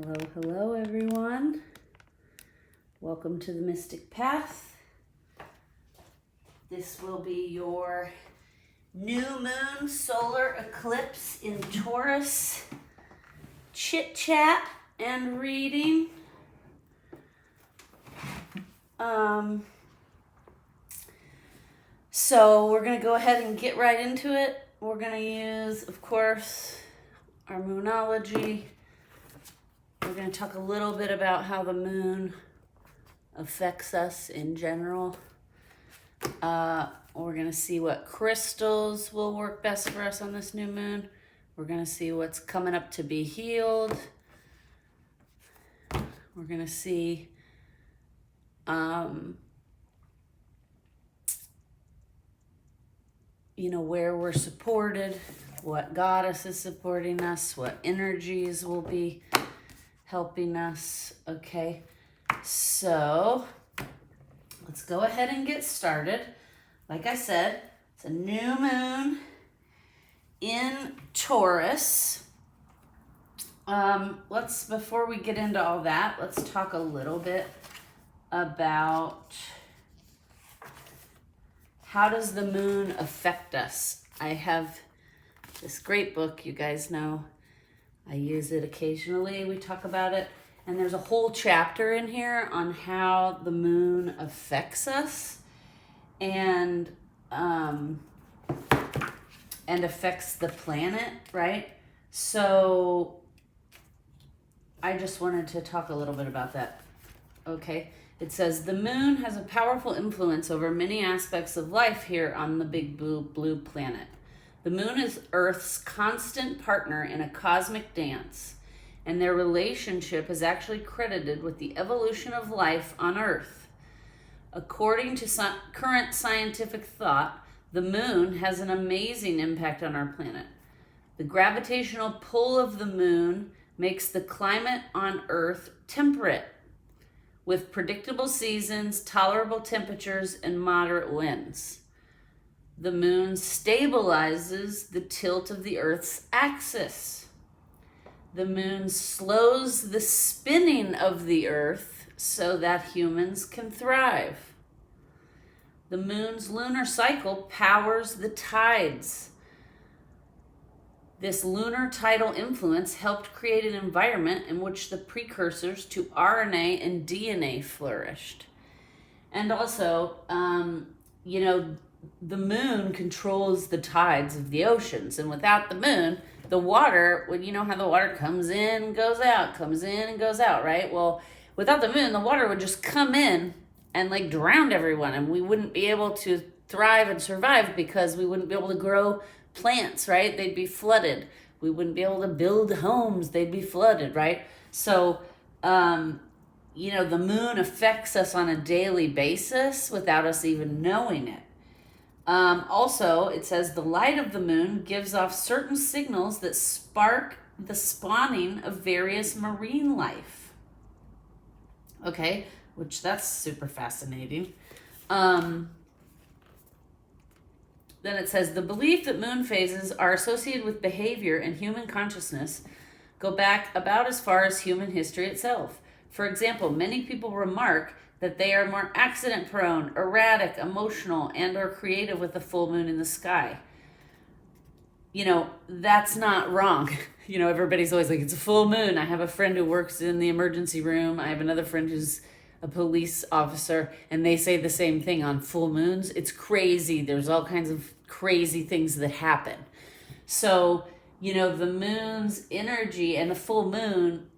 Hello, hello everyone. Welcome to the Mystic Path. This will be your new moon solar eclipse in Taurus chit chat and reading. So we're going to go ahead and get right into it. We're going to use, of course, our moonology. We're going to talk a little bit about how the moon affects us in general. We're going to see what crystals will work best for us on this new moon. We're going to see what's coming up to be healed. We're going to see where we're supported, what goddess is supporting us, what energies will be helping us. Okay, so let's go ahead and get started. Like I said, it's a new moon in Taurus. Before we get into all that, let's talk a little bit about how does the moon affect us. I have this great book, you guys know. I use it occasionally. We talk about it. And there's a whole chapter in here on how the moon affects us and affects the planet, right? So I just wanted to talk a little bit about that. Okay. It says, the moon has a powerful influence over many aspects of life here on the big blue planet. The moon is Earth's constant partner in a cosmic dance, and their relationship is actually credited with the evolution of life on Earth. According to current scientific thought, the moon has an amazing impact on our planet. The gravitational pull of the moon makes the climate on Earth temperate, with predictable seasons, tolerable temperatures, and moderate winds. The moon stabilizes the tilt of the Earth's axis. The moon slows the spinning of the Earth so that humans can thrive. The moon's lunar cycle powers the tides. This lunar tidal influence helped create an environment in which the precursors to RNA and DNA flourished. And also, the moon controls the tides of the oceans. And without the moon, the water, you know how the water comes in, goes out, comes in and goes out, right? Well, without the moon, the water would just come in and drown everyone. And we wouldn't be able to thrive and survive because we wouldn't be able to grow plants, right? They'd be flooded. We wouldn't be able to build homes. They'd be flooded, right? So, the moon affects us on a daily basis without us even knowing it. Also, it says the light of the moon gives off certain signals that spark the spawning of various marine life. Okay, which that's super fascinating. Then it says, the belief that moon phases are associated with behavior and human consciousness go back about as far as human history itself. For example, many people remark that they are more accident-prone, erratic, emotional, and or creative with the full moon in the sky. That's not wrong. Everybody's always like, it's a full moon. I have a friend who works in the emergency room. I have another friend who's a police officer, and they say the same thing on full moons. It's crazy. There's all kinds of crazy things that happen. So, the moon's energy and the full moon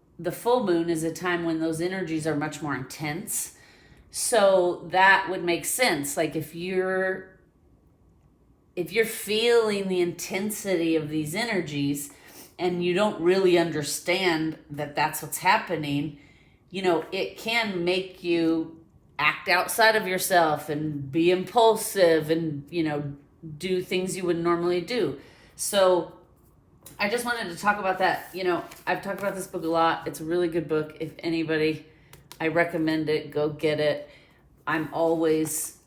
is a time when those energies are much more intense. So that would make sense. Like if you're feeling the intensity of these energies and you don't really understand that that's what's happening, it can make you act outside of yourself and be impulsive and, do things you wouldn't normally do. So I just wanted to talk about that. I've talked about this book a lot. It's a really good book. If anybody, I recommend it. Go get it. I'm always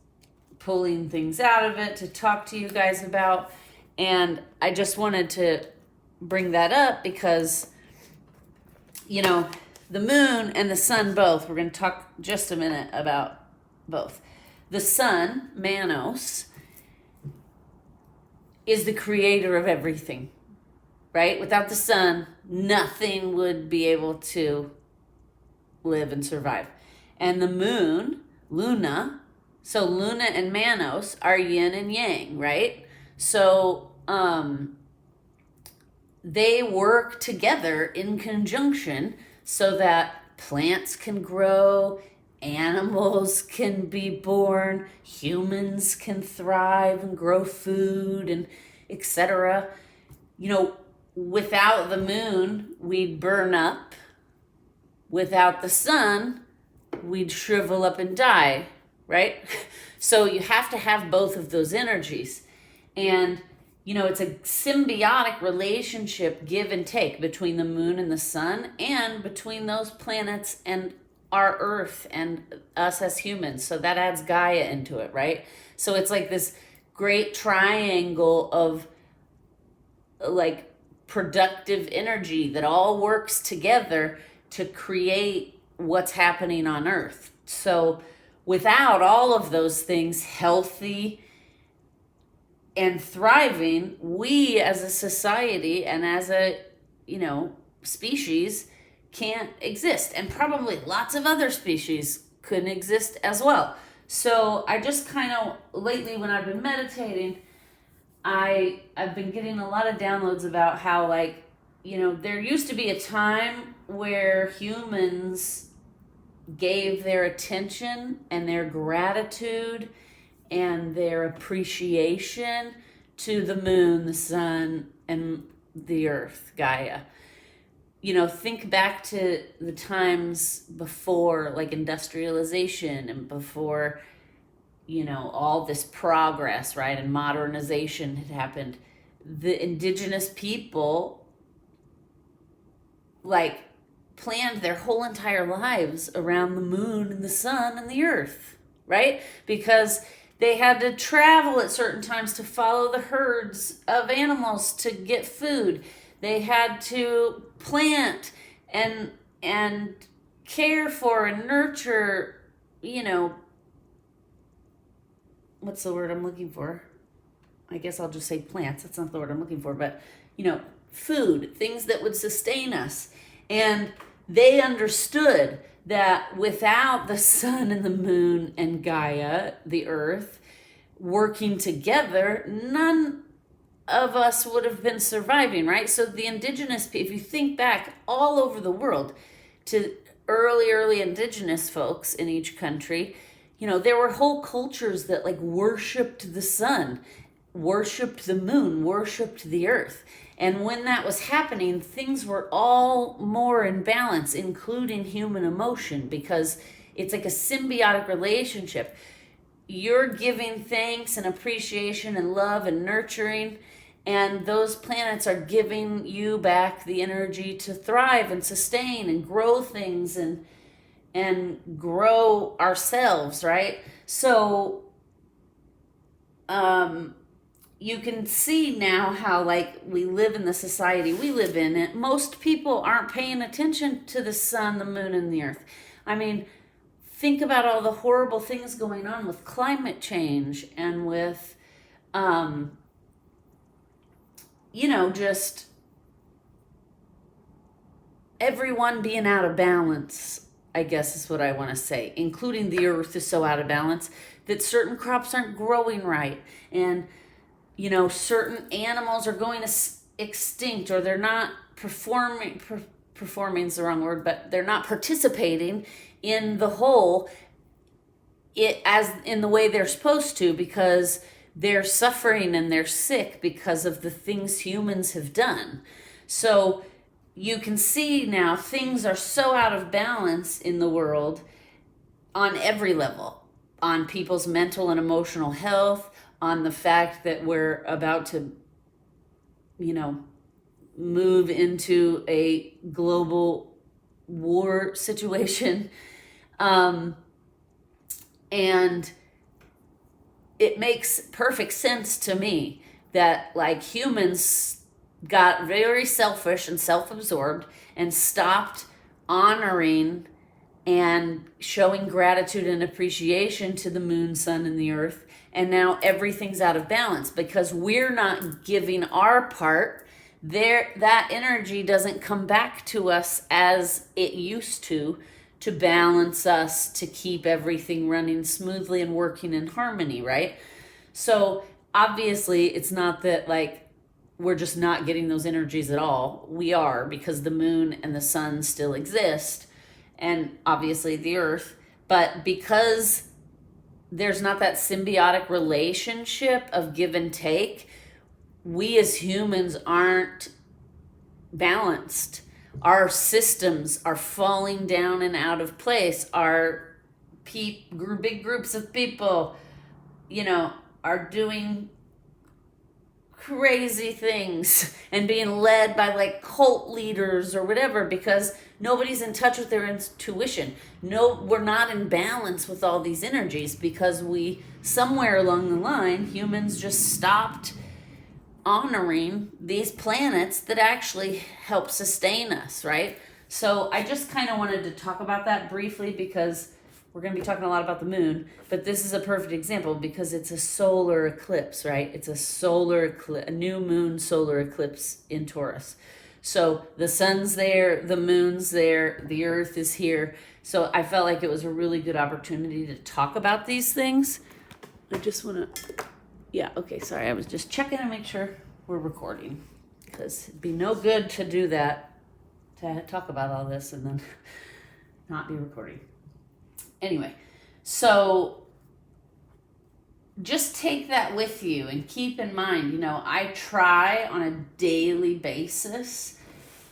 pulling things out of it to talk to you guys about. And I just wanted to bring that up because, the moon and the sun both, we're going to talk just a minute about both. The sun, Manos, is the creator of everything, right? Without the sun, nothing would be able to live and survive. And the moon, Luna, so Luna and Manos are yin and yang, right? So they work together in conjunction so that plants can grow, animals can be born, humans can thrive and grow food, and etc. Without the moon, we'd burn up. Without the sun, we'd shrivel up and die, right? So you have to have both of those energies. And it's a symbiotic relationship, give and take, between the moon and the sun, and between those planets and our Earth and us as humans. So that adds Gaia into it, right? So it's like this great triangle of like productive energy that all works together to create what's happening on Earth. So without all of those things healthy and thriving, we as a society and as a species can't exist, and probably lots of other species couldn't exist as well. So I just kind of lately, when I've been meditating, I've been getting a lot of downloads about how, like, there used to be a time where humans gave their attention and their gratitude and their appreciation to the moon, the sun, and the earth, Gaia. Think back to the times before, like, industrialization and before, all this progress, right, and modernization had happened. The indigenous people, like, planned their whole entire lives around the moon and the sun and the earth, right? Because they had to travel at certain times to follow the herds of animals to get food. They had to plant and care for and nurture, what's the word I'm looking for? I guess I'll just say plants. That's not the word I'm looking for, but, food, things that would sustain us. And they understood that without the sun and the moon and Gaia, the earth, working together, none of us would have been surviving, right? So the indigenous, if you think back all over the world to early indigenous folks in each country, there were whole cultures that, like, worshiped the sun, worshiped the moon, worshiped the earth. And when that was happening, things were all more in balance, including human emotion, because it's like a symbiotic relationship. You're giving thanks and appreciation and love and nurturing, and those planets are giving you back the energy to thrive and sustain and grow things and grow ourselves, right? So you can see now how, like, we live in the society we live in, and most people aren't paying attention to the sun, the moon, and the earth. I mean, think about all the horrible things going on with climate change and with, just everyone being out of balance, I guess is what I want to say, including the earth is so out of balance that certain crops aren't growing right. And certain animals are going to extinct, or they're not performing is the wrong word, but they're not participating in the whole as in the way they're supposed to, because they're suffering and they're sick because of the things humans have done. So you can see now things are so out of balance in the world on every level, on people's mental and emotional health, on the fact that we're about to, move into a global war situation. And it makes perfect sense to me that, like, humans got very selfish and self-absorbed and stopped honoring and showing gratitude and appreciation to the moon, sun, and the earth. And now everything's out of balance because we're not giving our part. That energy doesn't come back to us as it used to balance us, to keep everything running smoothly and working in harmony, right? So obviously it's not that like we're just not getting those energies at all. We are, because the moon and the sun still exist, and obviously the earth. But because there's not that symbiotic relationship of give and take, we as humans aren't balanced. Our systems are falling down and out of place. Our big groups of people, are doing crazy things and being led by like cult leaders or whatever, because nobody's in touch with their intuition. No, we're not in balance with all these energies because we, somewhere along the line, humans just stopped honoring these planets that actually help sustain us, right? So I just kind of wanted to talk about that briefly because we're going to be talking a lot about the moon, but this is a perfect example because it's a solar eclipse, right? It's a solar eclipse, a new moon solar eclipse in Taurus. So the sun's there, the moon's there, the earth is here. So I felt like it was a really good opportunity to talk about these things. I just want to, yeah, okay, sorry. I was just checking to make sure we're recording because it'd be no good to do that, to talk about all this and then not be recording. Anyway, so just take that with you and keep in mind, I try on a daily basis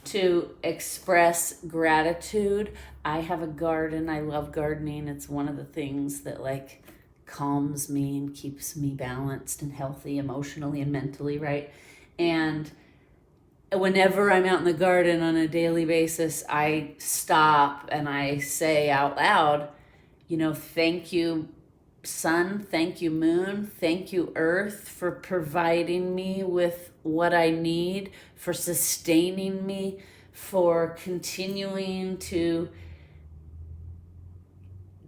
to express gratitude. I have a garden. I love gardening. It's one of the things that like calms me and keeps me balanced and healthy emotionally and mentally, right? And whenever I'm out in the garden on a daily basis, I stop and I say out loud, thank you, sun, thank you, moon, thank you, earth, for providing me with what I need, for sustaining me, for continuing to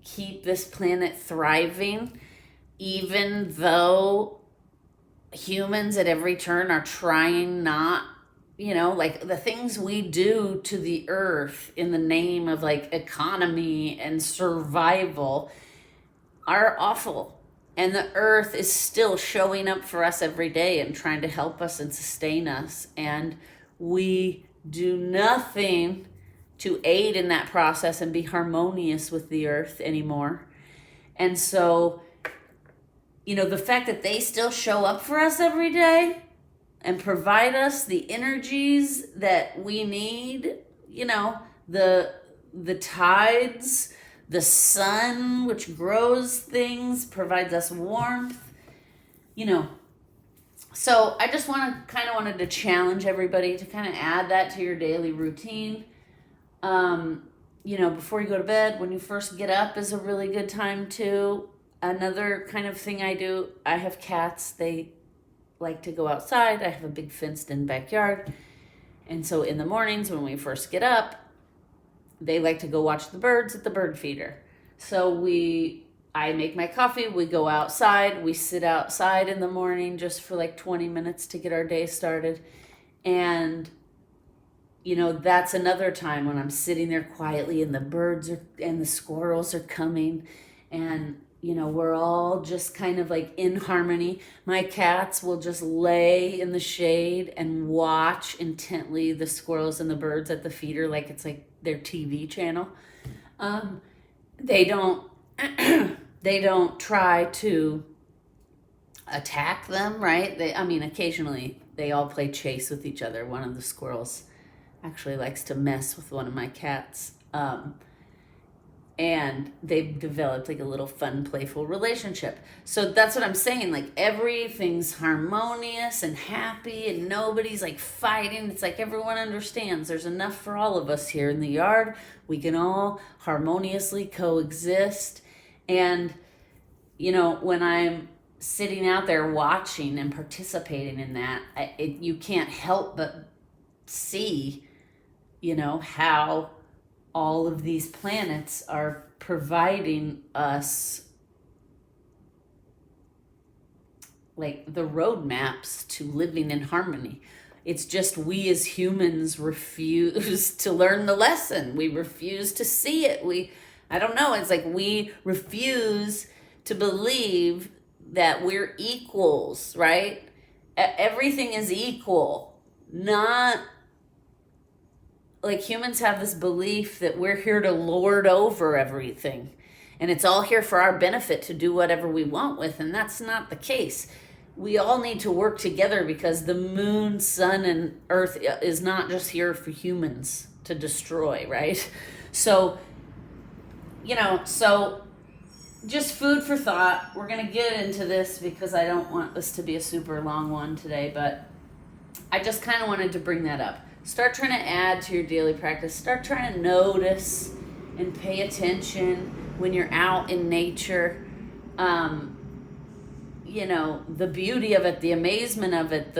keep this planet thriving, even though humans at every turn are trying not, like the things we do to the earth in the name of like economy and survival are awful. And the earth is still showing up for us every day and trying to help us and sustain us. And we do nothing to aid in that process and be harmonious with the earth anymore. And so, the fact that they still show up for us every day and provide us the energies that we need, the tides, the sun, which grows things, provides us warmth, So I just wanted to challenge everybody to kind of add that to your daily routine. Before you go to bed, when you first get up is a really good time too. Another kind of thing I do, I have cats. They like to go outside. I have a big fenced in backyard. And so in the mornings when we first get up, they like to go watch the birds at the bird feeder. So I make my coffee, we go outside, we sit outside in the morning just for like 20 minutes to get our day started. And that's another time when I'm sitting there quietly and the birds and the squirrels are coming, and we're all just kind of like in harmony. My cats will just lay in the shade and watch intently the squirrels and the birds at the feeder like it's like their TV channel. They don't they don't try to attack them, right? Occasionally they all play chase with each other. One of the squirrels actually likes to mess with one of my cats. And they've developed like a little fun, playful relationship. So that's what I'm saying. Like everything's harmonious and happy and nobody's like fighting. It's like everyone understands there's enough for all of us here in the yard. We can all harmoniously coexist. And, when I'm sitting out there watching and participating in that, you can't help but see, how all of these planets are providing us like the roadmaps to living in harmony. It's just we as humans refuse to learn the lesson. We refuse to see it. I don't know, it's like we refuse to believe that we're equals, right? Everything is equal. Not like humans have this belief that we're here to lord over everything. And it's all here for our benefit to do whatever we want with. And that's not the case. We all need to work together because the moon, sun, and earth is not just here for humans to destroy, right? So, so just food for thought. We're going to get into this because I don't want this to be a super long one today, but I just kind of wanted to bring that up. Start trying to add to your daily practice. Start trying to notice and pay attention when you're out in nature. The beauty of it, the amazement of it,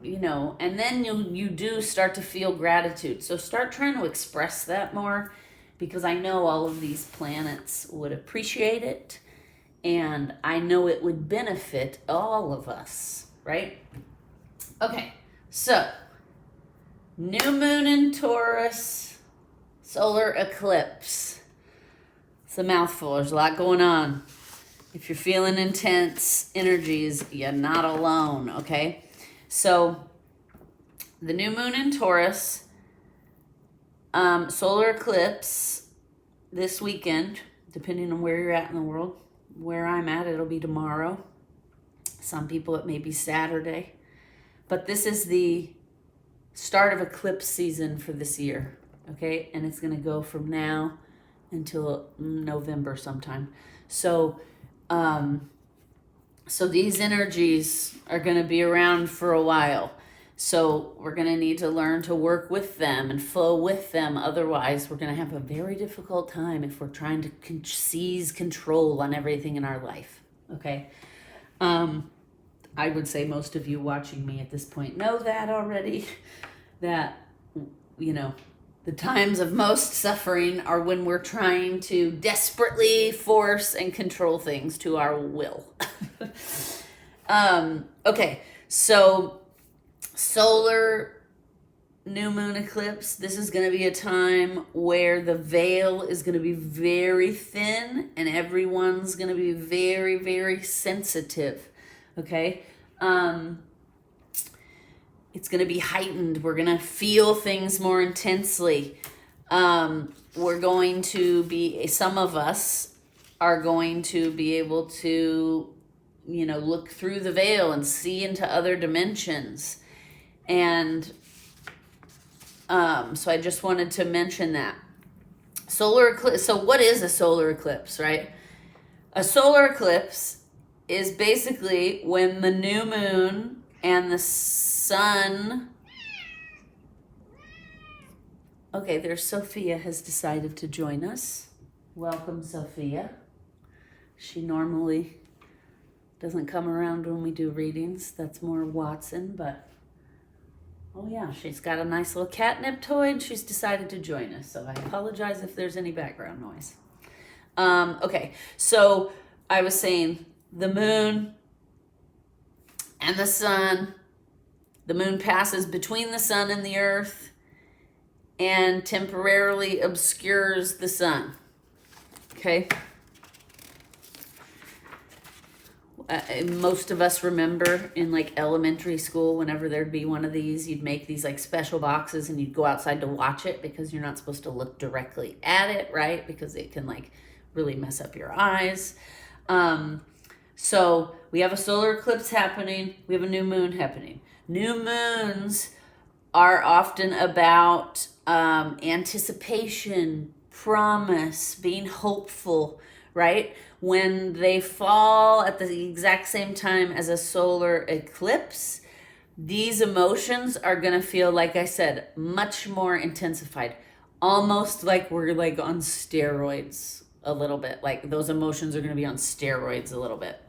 and then you do start to feel gratitude. So start trying to express that more, because I know all of these planets would appreciate it, and I know it would benefit all of us, right? Okay, so new moon in Taurus, solar eclipse. It's a mouthful. There's a lot going on. If you're feeling intense energies, you're not alone, okay? So the new moon in Taurus, solar eclipse this weekend, depending on where you're at in the world. Where I'm at, it'll be tomorrow. Some people, it may be Saturday. But this is the start of eclipse season for this year, okay? And it's going to go from now until November sometime. So these energies are going to be around for a while. So we're going to need to learn to work with them and flow with them. Otherwise, we're going to have a very difficult time if we're trying to seize control on everything in our life. Okay? I would say most of you watching me at this point know that already. That, the times of most suffering are when we're trying to desperately force and control things to our will. Okay, so solar new moon eclipse. This is going to be a time where the veil is going to be very thin and everyone's going to be very, very sensitive. Okay? It's going to be heightened. We're going to feel things more intensely. We're going to be, some of us are going to be able to, look through the veil and see into other dimensions. And so I just wanted to mention that. Solar eclipse. So what is a solar eclipse, right? A solar eclipse is basically when the new moon and the sun. Okay, there's Sophia has decided to join us. Welcome, Sophia. She normally doesn't come around when we do readings. That's more Watson, but oh yeah, she's got a nice little catnip toy and she's decided to join us. So I apologize if there's any background noise. Okay, so I was saying the moon and the sun. The moon passes between the sun and the earth and temporarily obscures the sun. Okay? Most of us remember in like elementary school, whenever there'd be one of these, you'd make these like special boxes and you'd go outside to watch it because you're not supposed to look directly at it, right? Because it can like really mess up your eyes. So we have a solar eclipse happening. We have a new moon happening. New moons are often about anticipation, promise, being hopeful, right? When they fall at the exact same time as a solar eclipse, these emotions are going to feel, like I said, much more intensified. Almost like we're like on steroids a little bit. Like those emotions are going to be on steroids a little bit.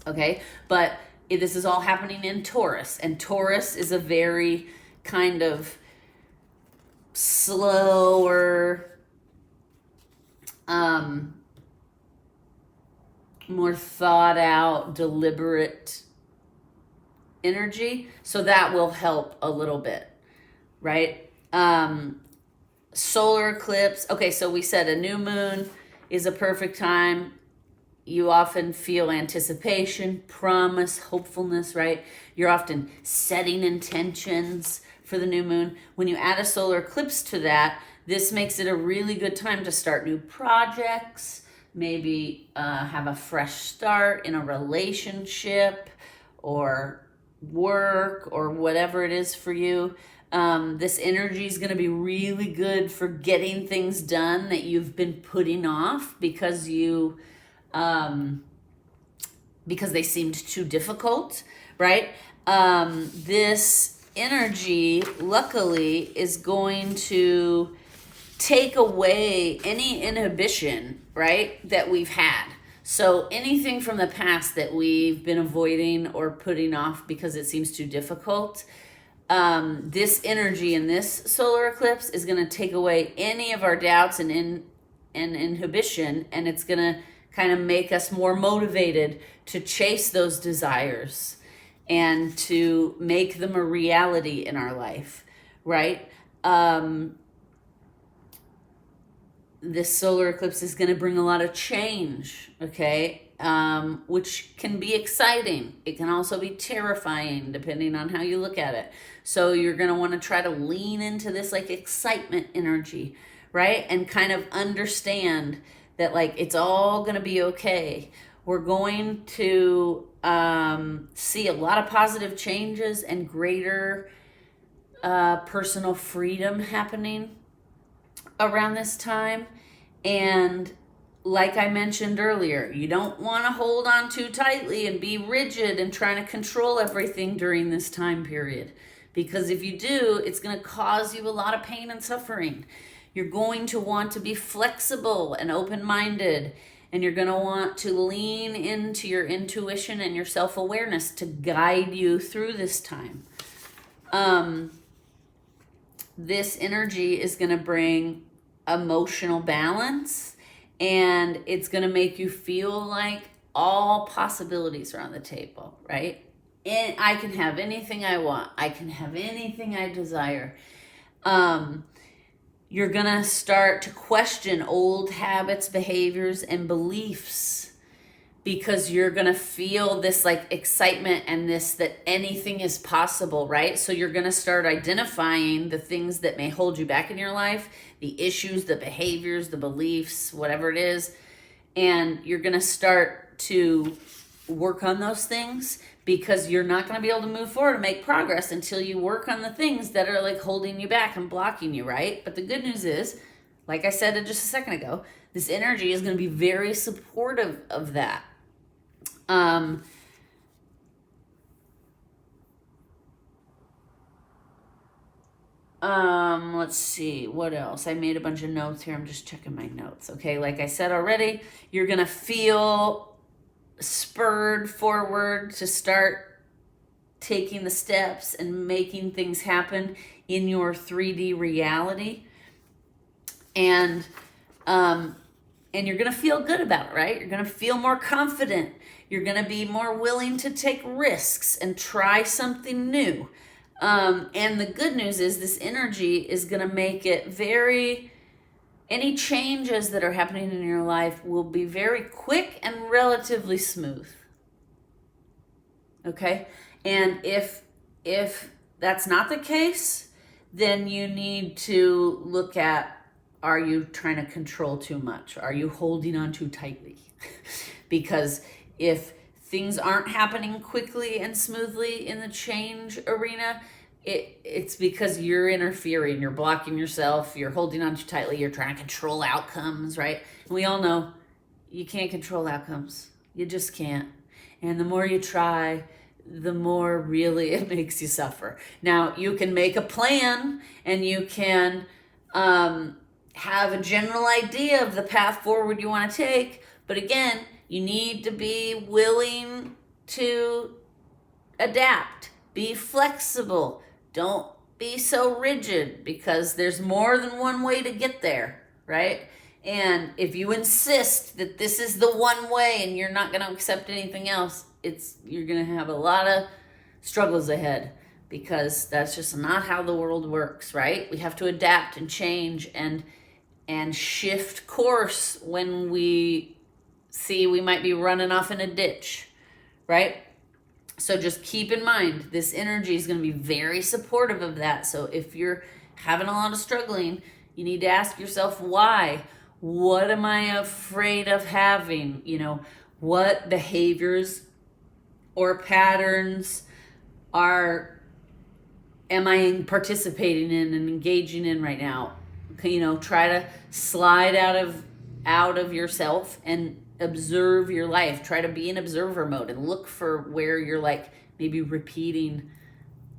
Okay? But this is all happening in Taurus. And Taurus is a very kind of slower, more thought out, deliberate energy. So that will help a little bit, right? Solar eclipse. Okay, so we said a new moon is a perfect time. You often feel anticipation, promise, hopefulness, right? You're often setting intentions for the new moon. When you add a solar eclipse to that, this makes it a really good time to start new projects, maybe have a fresh start in a relationship or work or whatever it is for you. This energy is going to be really good for getting things done that you've been putting off because because they seemed too difficult, right? This energy, luckily, is going to take away any inhibition, right, that we've had. So anything from the past that we've been avoiding or putting off because it seems too difficult, this energy in this solar eclipse is going to take away any of our doubts and inhibition, and it's going to kind of make us more motivated to chase those desires and to make them a reality in our life, right? This solar eclipse is going to bring a lot of change, okay? Which can be exciting. It can also be terrifying, depending on how you look at it. So you're going to want to try to lean into this like excitement energy, right? And kind of understand that like it's all going to be okay. We're going to see a lot of positive changes and greater personal freedom happening around this time. And like I mentioned earlier, you don't want to hold on too tightly and be rigid and trying to control everything during this time period. Because if you do, it's going to cause you a lot of pain and suffering. You're going to want to be flexible and open-minded, and you're going to want to lean into your intuition and your self-awareness to guide you through this time. This energy is going to bring emotional balance, and it's going to make you feel like all possibilities are on the table, right? And I can have anything I want. I can have anything I desire. You're going to start to question old habits, behaviors, and beliefs because you're going to feel this like excitement and this that anything is possible, right? So you're going to start identifying the things that may hold you back in your life, the issues, the behaviors, the beliefs, whatever it is. And you're going to start to work on those things because you're not going to be able to move forward and make progress until you work on the things that are like holding you back and blocking you, right? But the good news is, like I said just a second ago, this energy is going to be very supportive of that. Let's see, what else? I made a bunch of notes here. I'm just checking my notes. Okay, like I said already, you're going to feel spurred forward to start taking the steps and making things happen in your 3D reality. And you're going to feel good about it, right? You're going to feel more confident. You're going to be more willing to take risks and try something new. And the good news is this energy is going to make it any changes that are happening in your life will be very quick and relatively smooth. Okay? And if that's not the case, then you need to look at, are you trying to control too much? Are you holding on too tightly? Because if things aren't happening quickly and smoothly in the change arena, it's because you're interfering, you're blocking yourself, you're holding on too tightly, you're trying to control outcomes, right? And we all know you can't control outcomes. You just can't. And the more you try, the more really it makes you suffer. Now, you can make a plan and you can have a general idea of the path forward you want to take, but again, you need to be willing to adapt, be flexible. Don't be so rigid, because there's more than one way to get there, right? And if you insist that this is the one way and you're not going to accept anything else, you're going to have a lot of struggles ahead, because that's just not how the world works, right? We have to adapt and change and shift course when we see we might be running off in a ditch, right? So just keep in mind, this energy is going to be very supportive of that. So if you're having a lot of struggling, you need to ask yourself why. What am I afraid of having? You know, what behaviors or patterns am I participating in and engaging in right now? You know, try to slide out of yourself and observe your life. Try to be in observer mode and look for where you're like maybe repeating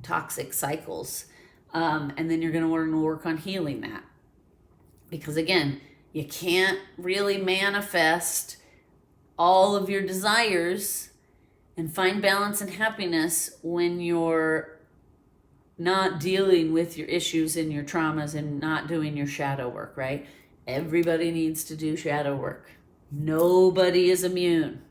toxic cycles. And then you're going to want to work on healing that. Because again, you can't really manifest all of your desires and find balance and happiness when you're not dealing with your issues and your traumas and not doing your shadow work, right? Everybody needs to do shadow work. Nobody is immune.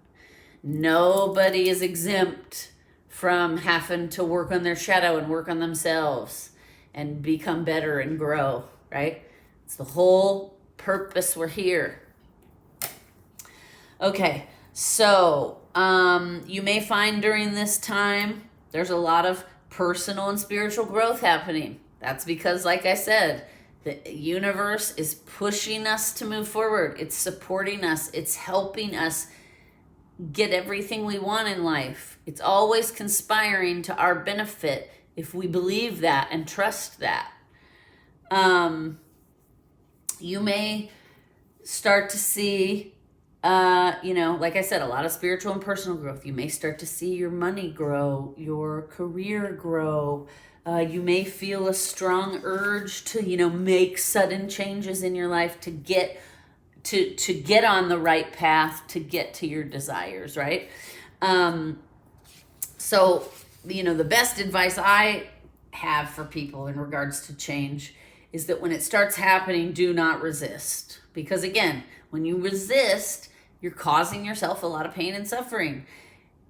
Nobody is exempt from having to work on their shadow and work on themselves and become better and grow, right? It's the whole purpose we're here. Okay, so you may find during this time there's a lot of personal and spiritual growth happening. That's because, like I said, the universe is pushing us to move forward. It's supporting us. It's helping us get everything we want in life. It's always conspiring to our benefit if we believe that and trust that. You may start to see, like I said, a lot of spiritual and personal growth. You may start to see your money grow, your career grow. You may feel a strong urge to, make sudden changes in your life to get on the right path, to get to your desires, right? So, the best advice I have for people in regards to change is that when it starts happening, do not resist. Because again, when you resist, you're causing yourself a lot of pain and suffering.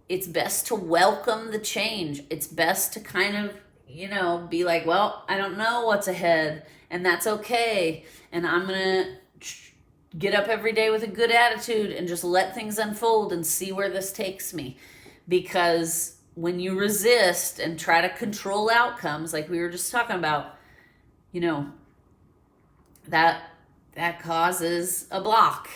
It's best to welcome the change. It's best to kind of, be like, well, I don't know what's ahead, and that's okay. And I'm going to get up every day with a good attitude and just let things unfold and see where this takes me. Because when you resist and try to control outcomes, like we were just talking about, that causes a block,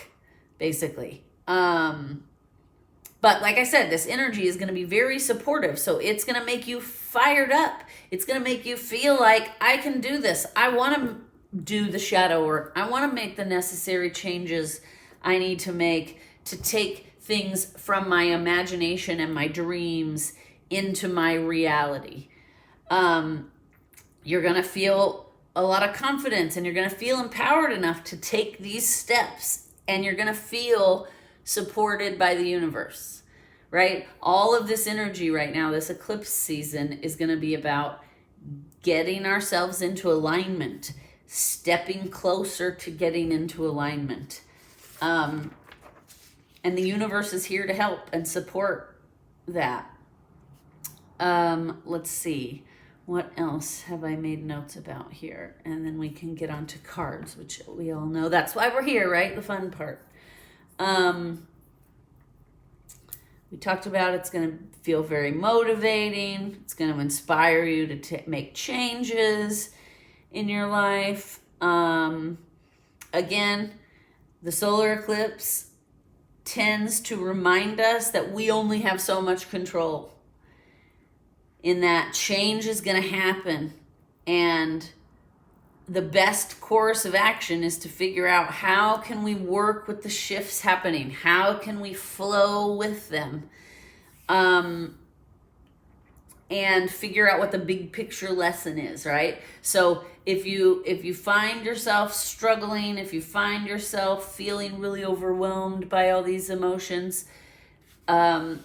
basically. But like I said, this energy is going to be very supportive. So it's going to make you fired up. It's going to make you feel like, I can do this. I want to do the shadow work. I want to make the necessary changes I need to make to take things from my imagination and my dreams into my reality. You're going to feel a lot of confidence, and you're going to feel empowered enough to take these steps, and you're going to feel supported by the universe, right? All of this energy right now, this eclipse season, is going to be about getting ourselves into alignment, stepping closer to getting into alignment. And the universe is here to help and support that. Let's see. What else have I made notes about here? And then we can get on to cards, which we all know. That's why we're here, right? The fun part. We talked about it's going to feel very motivating. It's going to inspire you to make changes in your life. Again, the solar eclipse tends to remind us that we only have so much control, in that change is going to happen, and the best course of action is to figure out, how can we work with the shifts happening? How can we flow with them? And figure out what the big picture lesson is, right? So if you find yourself struggling, if you find yourself feeling really overwhelmed by all these emotions,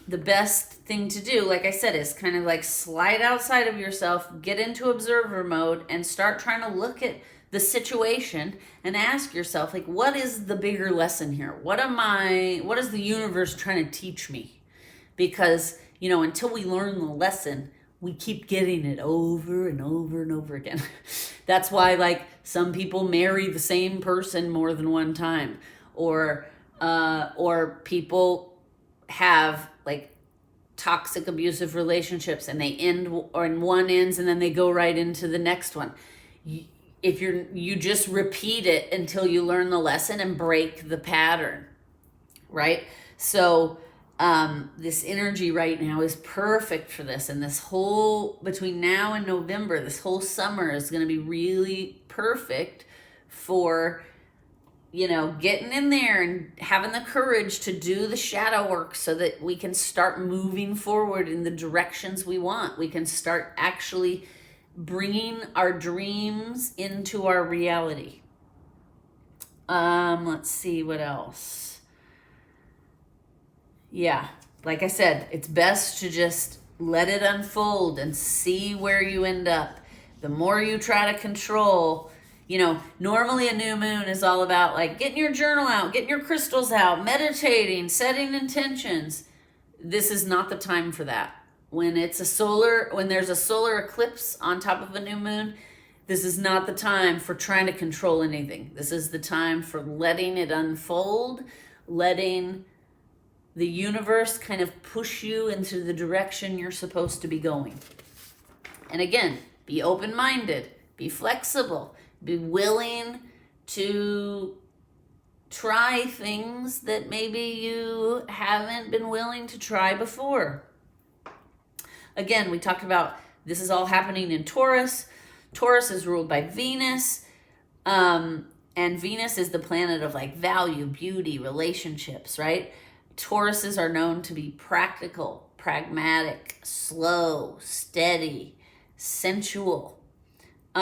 the best thing to do, like I said, is kind of like slide outside of yourself, get into observer mode, and start trying to look at the situation and ask yourself, like, what is the bigger lesson here? What is the universe trying to teach me? Because, until we learn the lesson, we keep getting it over and over and over again. That's why, like, some people marry the same person more than one time, or people have like toxic abusive relationships and they end, or in one ends and then they go right into the next one. If you just repeat it until you learn the lesson and break the pattern, right? So this energy right now is perfect for this, and this whole, between now and November, this whole summer is going to be really perfect for getting in there and having the courage to do the shadow work so that we can start moving forward in the directions we want. We can start actually bringing our dreams into our reality. Let's see what else. Yeah, like I said, it's best to just let it unfold and see where you end up. The more you try to control, normally a new moon is all about like getting your journal out, getting your crystals out, meditating, setting intentions. This is not the time for that. When there's a solar eclipse on top of a new moon, this is not the time for trying to control anything. This is the time for letting it unfold, letting the universe kind of push you into the direction you're supposed to be going. And again, be open-minded, be flexible, be willing to try things that maybe you haven't been willing to try before. Again, we talked about this is all happening in Taurus. Taurus is ruled by Venus. And Venus is the planet of like value, beauty, relationships, right? Tauruses are known to be practical, pragmatic, slow, steady, sensual. They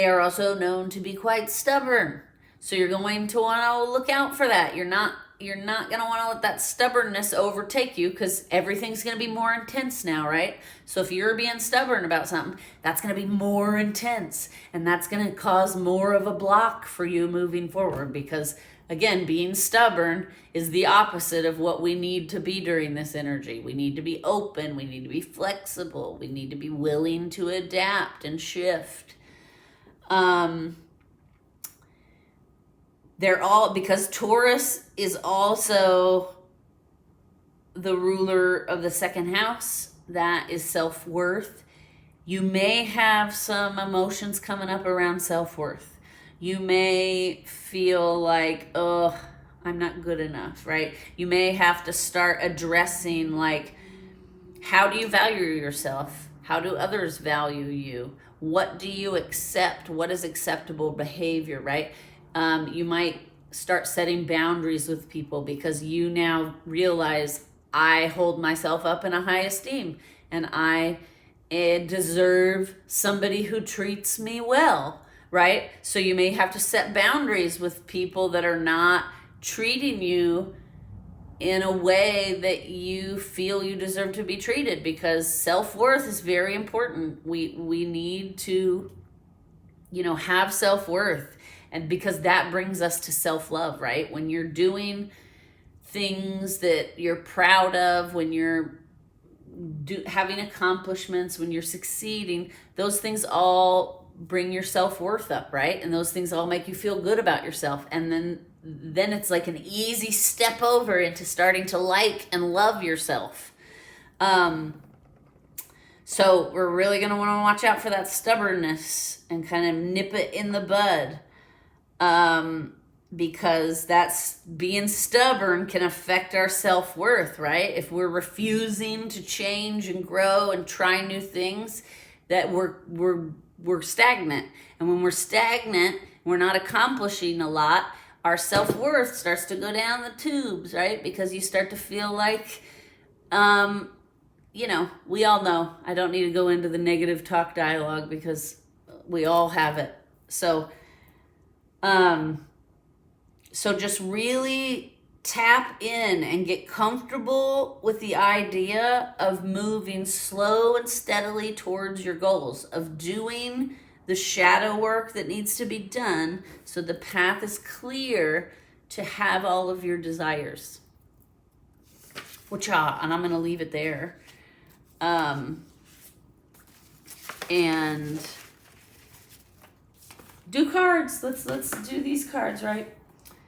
are also known to be quite stubborn. So you're going to want to look out for that. You're not going to want to let that stubbornness overtake you, because everything's going to be more intense now, right? So if you're being stubborn about something, that's going to be more intense, and that's going to cause more of a block for you moving forward, because again, being stubborn is the opposite of what we need to be during this energy. We need to be open. We need to be flexible. We need to be willing to adapt and shift. Because Taurus is also the ruler of the second house, that is self-worth. You may have some emotions coming up around self-worth. You may feel like, oh, I'm not good enough, right? You may have to start addressing, like, how do you value yourself? How do others value you? What do you accept? What is acceptable behavior, right? You might start setting boundaries with people because you now realize, I hold myself up in a high esteem, and I deserve somebody who treats me well, right? So you may have to set boundaries with people that are not treating you in a way that you feel you deserve to be treated, because self-worth is very important. We need to, have self-worth, and because that brings us to self-love, right? When you're doing things that you're proud of, when you're having accomplishments, when you're succeeding, those things all bring your self-worth up, right? And those things all make you feel good about yourself. And then it's like an easy step over into starting to like and love yourself. So we're really going to want to watch out for that stubbornness and kind of nip it in the bud. Because that's, being stubborn can affect our self-worth, right? If we're refusing to change and grow and try new things, that we're stagnant. And when we're stagnant, we're not accomplishing a lot, our self-worth starts to go down the tubes, right? Because you start to feel like, we all know, I don't need to go into the negative talk dialogue because we all have it. So just really tap in and get comfortable with the idea of moving slow and steadily towards your goals, of doing the shadow work that needs to be done so the path is clear to have all of your desires. Wacha, and I'm going to leave it there. And do cards. Let's do these cards, right?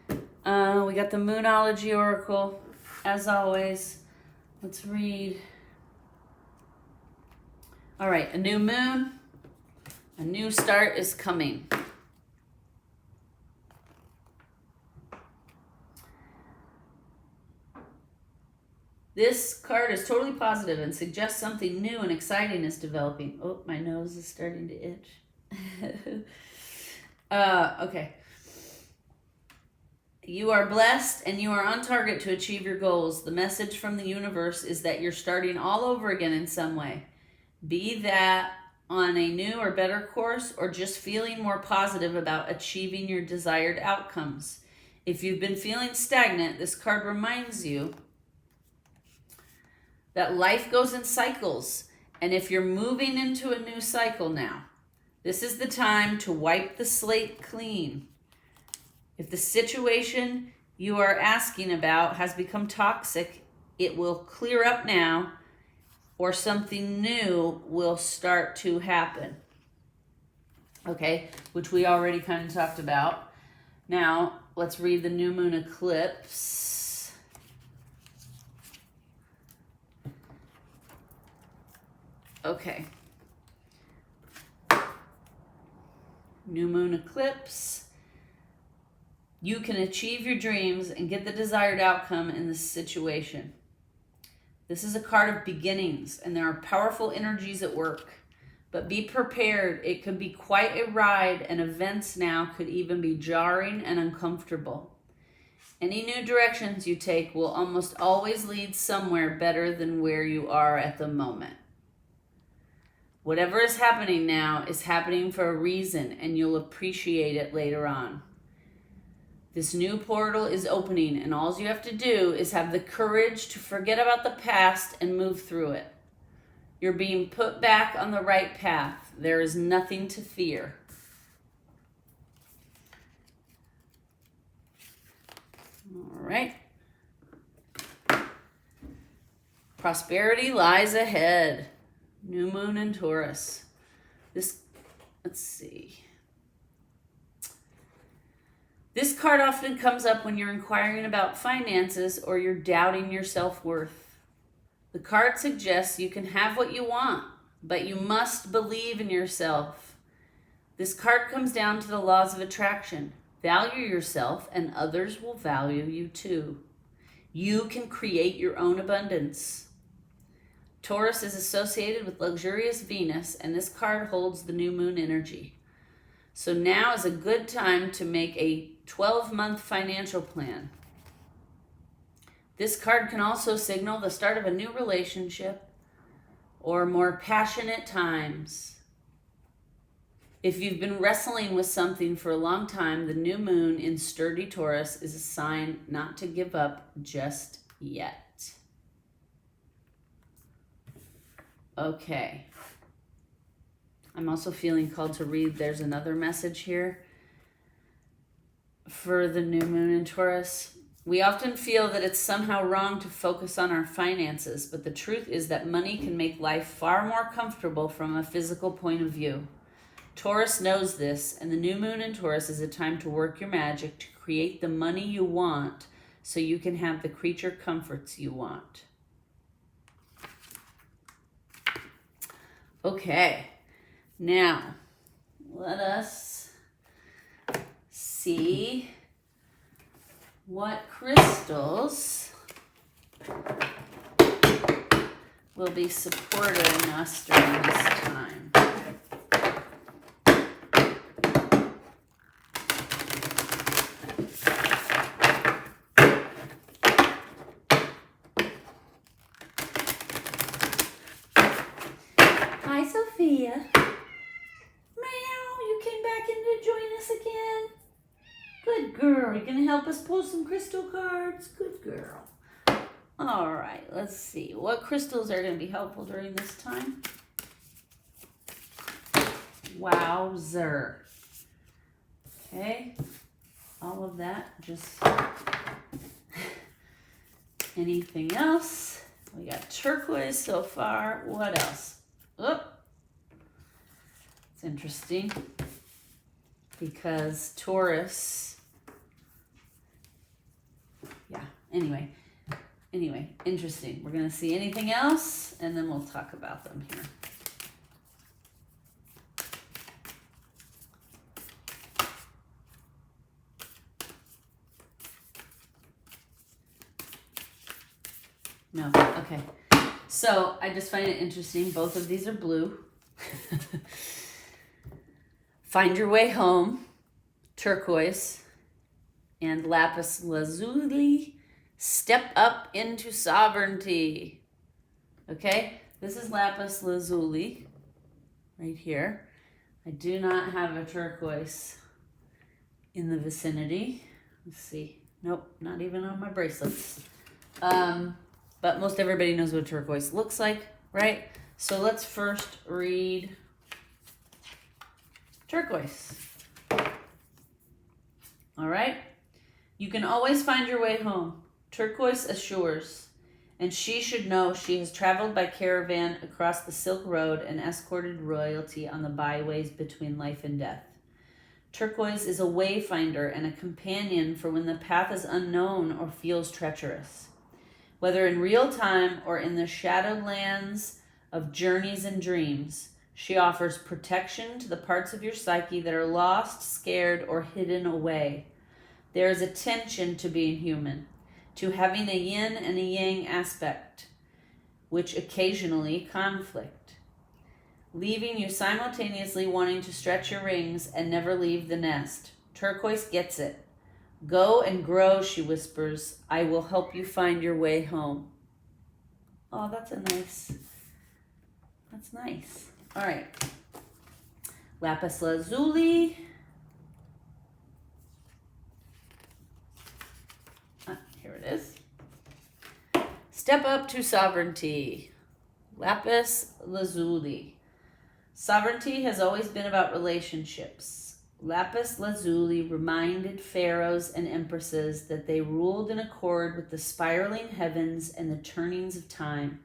We got the Moonology Oracle, as always. Let's read. All right, a new moon, a new start is coming. This card is totally positive and suggests something new and exciting is developing. Oh, my nose is starting to itch. Okay. You are blessed and you are on target to achieve your goals. The message from the universe is that you're starting all over again in some way. Be that on a new or better course or just feeling more positive about achieving your desired outcomes. If you've been feeling stagnant, this card reminds you that life goes in cycles. And if you're moving into a new cycle now, this is the time to wipe the slate clean. If the situation you are asking about has become toxic, it will clear up now, or something new will start to happen. Okay, which we already kind of talked about. Now, let's read the new moon eclipse. Okay. New moon eclipse. You can achieve your dreams and get the desired outcome in this situation. This is a card of beginnings, and there are powerful energies at work. But be prepared. It could be quite a ride, and events now could even be jarring and uncomfortable. Any new directions you take will almost always lead somewhere better than where you are at the moment. Whatever is happening now is happening for a reason, and you'll appreciate it later on. This new portal is opening, and all you have to do is have the courage to forget about the past and move through it. You're being put back on the right path. There is nothing to fear. All right. Prosperity lies ahead. New moon in Taurus. Let's see. This card often comes up when you're inquiring about finances or you're doubting your self-worth. The card suggests you can have what you want, but you must believe in yourself. This card comes down to the laws of attraction. Value yourself and others will value you too. You can create your own abundance. Taurus is associated with luxurious Venus, and this card holds the new moon energy. So now is a good time to make a 12-month financial plan. This card can also signal the start of a new relationship or more passionate times. If you've been wrestling with something for a long time, the new moon in sturdy Taurus is a sign not to give up just yet. Okay. I'm also feeling called to read. There's another message here for the new moon in Taurus. We often feel that it's somehow wrong to focus on our finances, but the truth is that money can make life far more comfortable from a physical point of view. Taurus knows this, and the new moon in Taurus is a time to work your magic to create the money you want so you can have the creature comforts you want. Okay, now let us see what crystals will be supporting us during this time. Hi, Sophia. Meow, you came back in to join us again. Good girl. You gonna help us pull some crystal cards? Good girl. All right, let's see. What crystals are gonna be helpful during this time? Wowzer. Okay. All of that, just anything else? We got turquoise so far. What else? Oh, it's interesting because Taurus, yeah, anyway, interesting. We're going to see anything else and then we'll talk about them here. No, okay. So I just find it interesting. Both of these are blue. Find your way home, turquoise, and lapis lazuli, step up into sovereignty. Okay, this is lapis lazuli right here. I do not have a turquoise in the vicinity. Let's see. Nope, not even on my bracelets. But most everybody knows what turquoise looks like, right? So let's first read turquoise. All right? You can always find your way home. Turquoise assures, and she should know she has traveled by caravan across the Silk Road and escorted royalty on the byways between life and death. Turquoise is a wayfinder and a companion for when the path is unknown or feels treacherous. Whether in real time or in the shadowed lands of journeys and dreams, she offers protection to the parts of your psyche that are lost, scared, or hidden away. There is a tension to being human, to having a yin and a yang aspect, which occasionally conflict, leaving you simultaneously wanting to stretch your wings and never leave the nest. Turquoise gets it. Go and grow, she whispers. I will help you find your way home. Oh, that's nice. All right. Lapis lazuli. Here it is. Step up to sovereignty. Lapis lazuli. Sovereignty has always been about relationships. Lapis lazuli reminded pharaohs and empresses that they ruled in accord with the spiraling heavens and the turnings of time.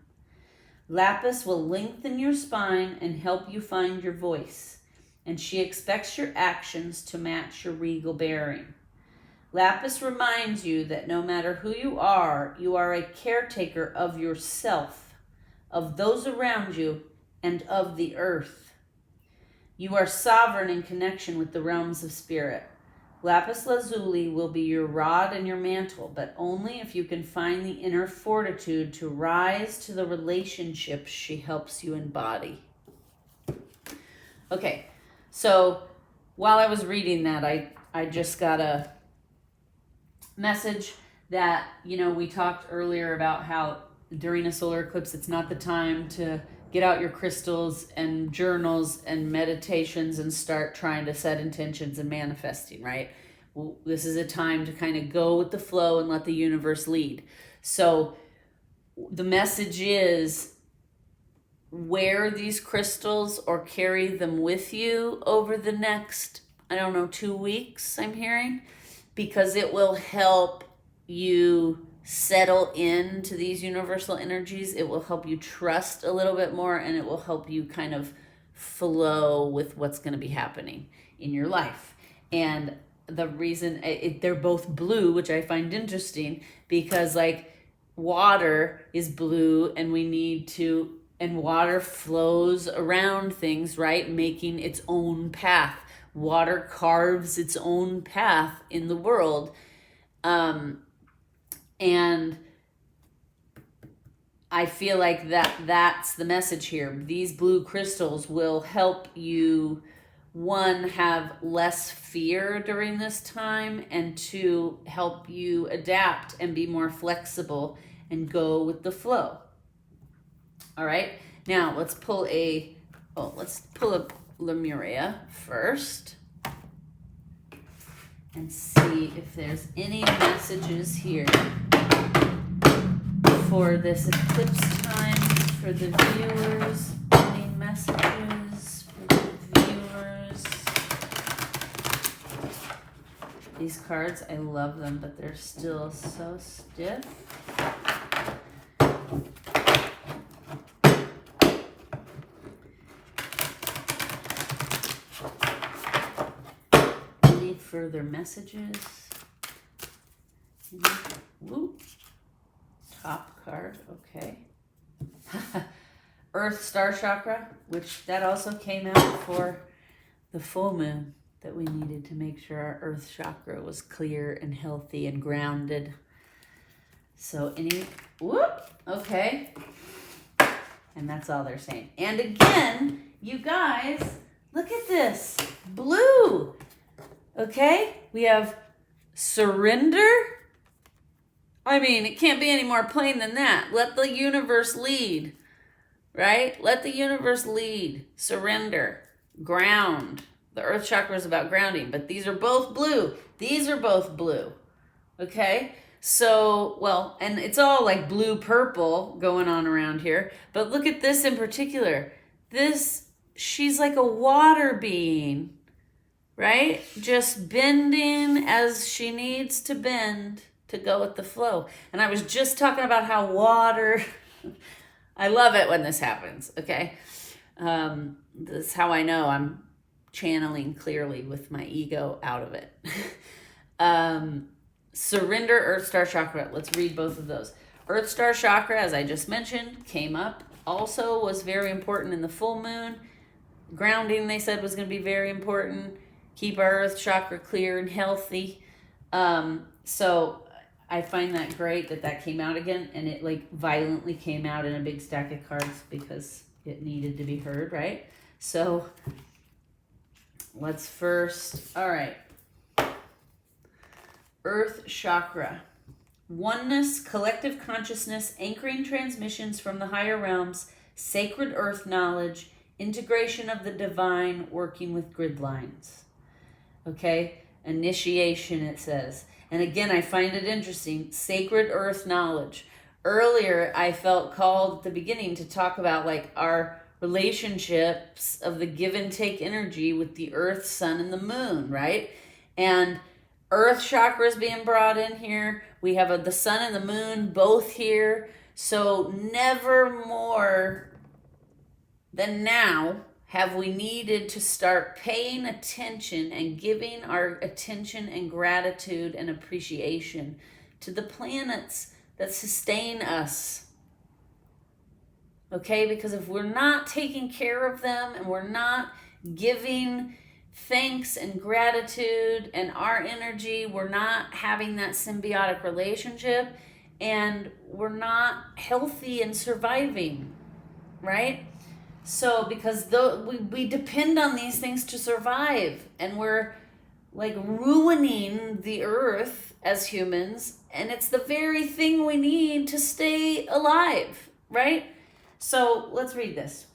Lapis will lengthen your spine and help you find your voice, and she expects your actions to match your regal bearing. Lapis reminds you that no matter who you are a caretaker of yourself, of those around you, and of the earth. You are sovereign in connection with the realms of spirit. Lapis lazuli will be your rod and your mantle, but only if you can find the inner fortitude to rise to the relationships she helps you embody. Okay, so while I was reading that, I just got a message that, we talked earlier about how during a solar eclipse, it's not the time to get out your crystals and journals and meditations and start trying to set intentions and manifesting, right? Well, this is a time to kind of go with the flow and let the universe lead. So the message is wear these crystals or carry them with you over the next, 2 weeks, I'm hearing, because it will help you settle into these universal energies. It will help you trust a little bit more, and it will help you kind of flow with what's going to be happening in your life. And the reason they're both blue, which I find interesting, because like water is blue and water flows around things, right? Making its own path. Water carves its own path in the world. And I feel like that's the message here. These blue crystals will help you, one, have less fear during this time, and two, help you adapt and be more flexible and go with the flow. All right, now let's pull a Lemuria first. and see if there's any messages here for this eclipse time for the viewers. Any messages for the viewers? These cards, I love them, but they're still so stiff. Any further messages? Whoop. Top card, okay. Earth Star Chakra, which that also came out for the full moon, that we needed to make sure our Earth Chakra was clear and healthy and grounded. So okay. And that's all they're saying. And again, you guys, look at this. Blue. Okay? We have surrender. I mean, it can't be any more plain than that. Let the universe lead, right? Let the universe lead. Surrender. Ground. The Earth Chakra is about grounding, but these are both blue. These are both blue, okay? So, well, and it's all like blue-purple going on around here, but look at this in particular. This, she's like a water being, right? Just bending as she needs to bend to go with the flow. And I was just talking about how water, I love it when this happens, okay? This is how I know I'm channeling clearly with my ego out of it. Surrender, Earth Star Chakra. Let's read both of those. Earth Star Chakra, as I just mentioned, came up. Also was very important in the full moon. Grounding, they said, was going to be very important. Keep our Earth Chakra clear and healthy. So I find that great that came out again, and it like violently came out in a big stack of cards because it needed to be heard, right? So let's first, all right. Earth Chakra. Oneness, collective consciousness, anchoring transmissions from the higher realms, sacred earth knowledge, integration of the divine, working with grid lines. Okay? Initiation, it says. And again, I find it interesting. Sacred earth knowledge. Earlier, I felt called at the beginning to talk about like our relationships of the give and take energy with the earth, sun, and the moon, right? And Earth chakra is being brought in here. We have the sun and the moon both here. So never more than now have we needed to start paying attention and giving our attention and gratitude and appreciation to the planets that sustain us. Okay, because if we're not taking care of them and we're not giving thanks and gratitude and our energy, we're not having that symbiotic relationship, and we're not healthy and surviving, right? So because we depend on these things to survive, and we're like ruining the earth as humans, and it's the very thing we need to stay alive, right? So let's read this.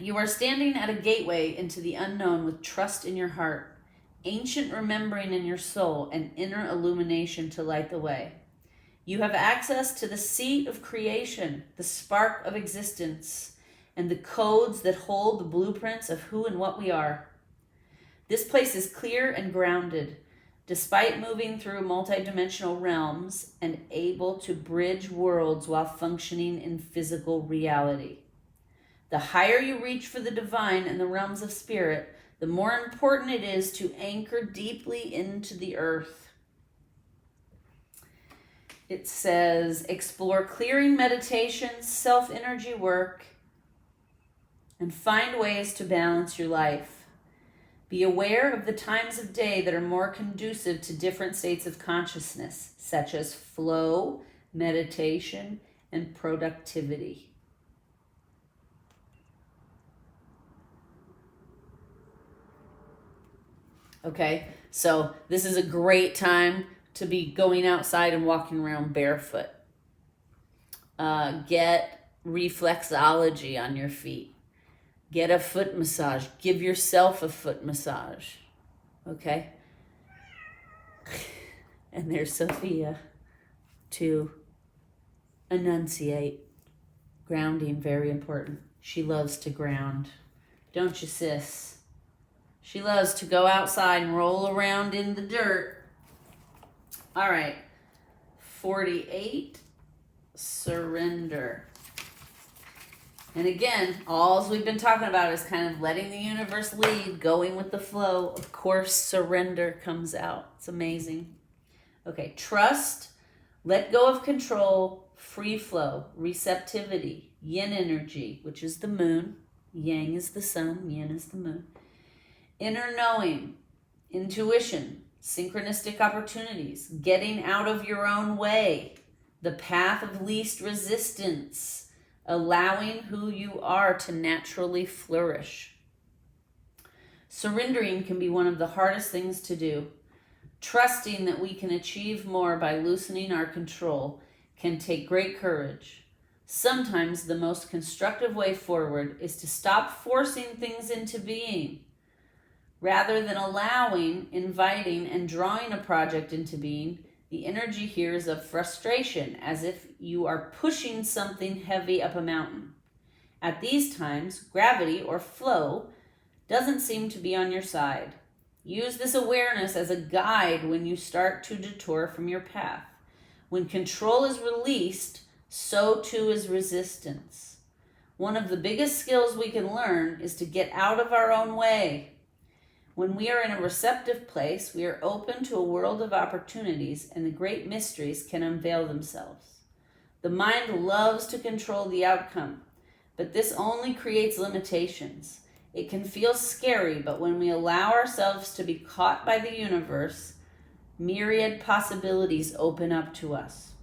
You are standing at a gateway into the unknown with trust in your heart, ancient remembering in your soul, and inner illumination to light the way. You have access to the seat of creation, the spark of existence, and the codes that hold the blueprints of who and what we are. This place is clear and grounded, despite moving through multidimensional realms and able to bridge worlds while functioning in physical reality. The higher you reach for the divine and the realms of spirit, the more important it is to anchor deeply into the earth. It says, explore clearing meditations, self-energy work, and find ways to balance your life. Be aware of the times of day that are more conducive to different states of consciousness, such as flow, meditation, and productivity. Okay, so this is a great time to be going outside and walking around barefoot. Get reflexology on your feet. Get a foot massage. Give yourself a foot massage. Okay? And there's Sophia to enunciate. Grounding, very important. She loves to ground. Don't you, sis? She loves to go outside and roll around in the dirt. All right. 48, surrender. And again, all we've been talking about is kind of letting the universe lead, going with the flow. Of course, surrender comes out. It's amazing. Okay, trust, let go of control, free flow, receptivity, yin energy, which is the moon. Yang is the sun, yin is the moon. Inner knowing, intuition, synchronistic opportunities, getting out of your own way, the path of least resistance, allowing who you are to naturally flourish. Surrendering can be one of the hardest things to do. Trusting that we can achieve more by loosening our control can take great courage. Sometimes the most constructive way forward is to stop forcing things into being. Rather than allowing, inviting, and drawing a project into being, the energy here is of frustration, as if you are pushing something heavy up a mountain. At these times, gravity or flow doesn't seem to be on your side. Use this awareness as a guide when you start to detour from your path. When control is released, so too is resistance. One of the biggest skills we can learn is to get out of our own way. When we are in a receptive place, we are open to a world of opportunities, and the great mysteries can unveil themselves. The mind loves to control the outcome, but this only creates limitations. It can feel scary, but when we allow ourselves to be caught by the universe, myriad possibilities open up to us.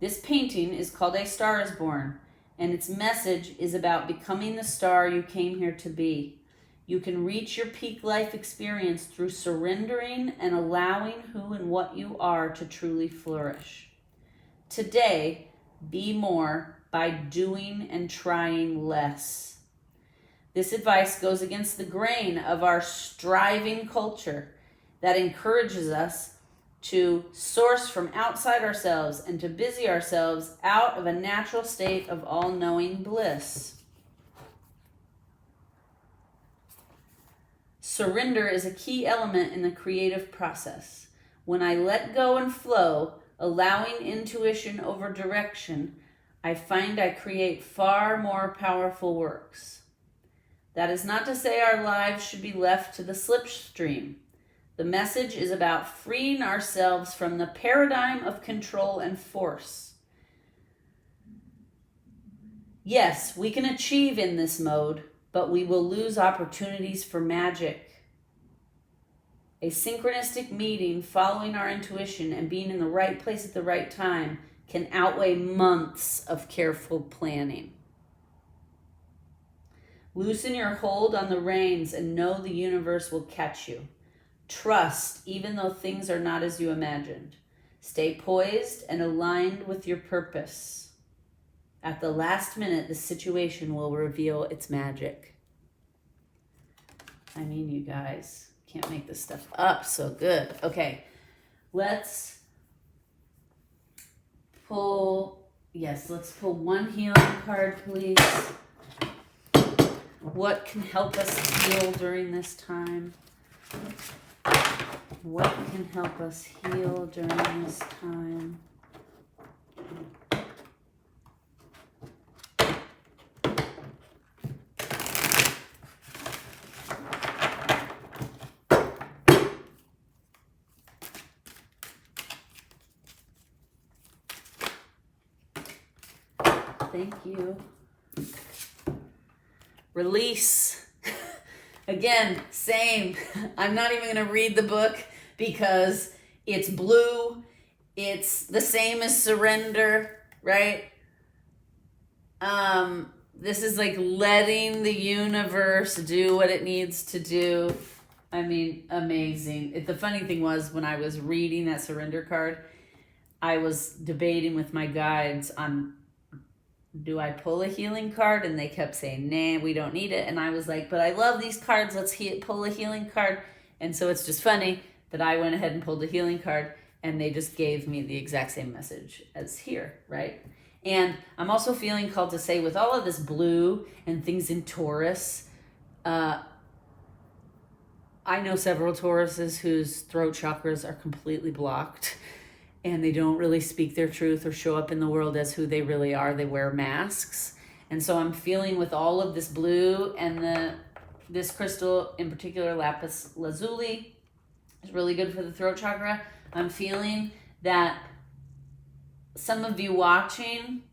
This painting is called A Star is Born, and its message is about becoming the star you came here to be. You can reach your peak life experience through surrendering and allowing who and what you are to truly flourish. Today, be more by doing and trying less. This advice goes against the grain of our striving culture that encourages us to source from outside ourselves and to busy ourselves out of a natural state of all-knowing bliss. Surrender is a key element in the creative process. When I let go and flow, allowing intuition over direction, I find I create far more powerful works. That is not to say our lives should be left to the slipstream. The message is about freeing ourselves from the paradigm of control and force. Yes, we can achieve in this mode, but we will lose opportunities for magic. A synchronistic meeting, following our intuition and being in the right place at the right time can outweigh months of careful planning. Loosen your hold on the reins and know the universe will catch you. Trust, even though things are not as you imagined. Stay poised and aligned with your purpose. At the last minute, the situation will reveal its magic. I mean, you guys can't make this stuff up so good. Okay, let's pull one healing card, please. What can help us heal during this time? What can help us heal during this time? Thank you. Release. Again, same. I'm not even going to read the book because it's blue. It's the same as surrender, right? This is like letting the universe do what it needs to do. I mean, amazing. The funny thing was, when I was reading that surrender card, I was debating with my guides on, do I pull a healing card? And they kept saying, nah, we don't need it. And I was like, but I love these cards. Let's pull a healing card. And so it's just funny that I went ahead and pulled a healing card, and they just gave me the exact same message as here, right? And I'm also feeling called to say, with all of this blue and things in Taurus, I know several Tauruses whose throat chakras are completely blocked, and they don't really speak their truth or show up in the world as who they really are. They wear masks. And so I'm feeling with all of this blue and this crystal, in particular, Lapis Lazuli, is really good for the throat chakra. I'm feeling that some of you watching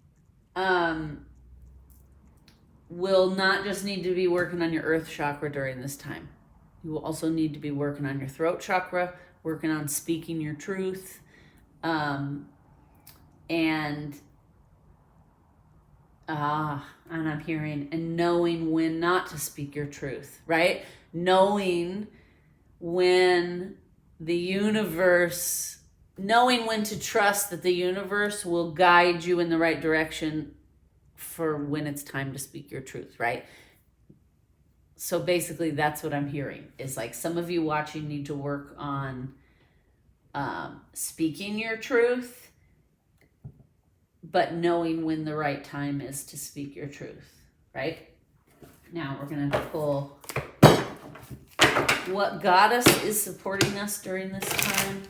will not just need to be working on your earth chakra during this time. You will also need to be working on your throat chakra, working on speaking your truth, and I'm hearing, and knowing when not to speak your truth, right? Knowing when the universe, knowing when to trust that the universe will guide you in the right direction for when it's time to speak your truth, right? So basically that's what I'm hearing, is like some of you watching need to work on speaking your truth, but knowing when the right time is to speak your truth, right? Now we're going to pull what goddess is supporting us during this time.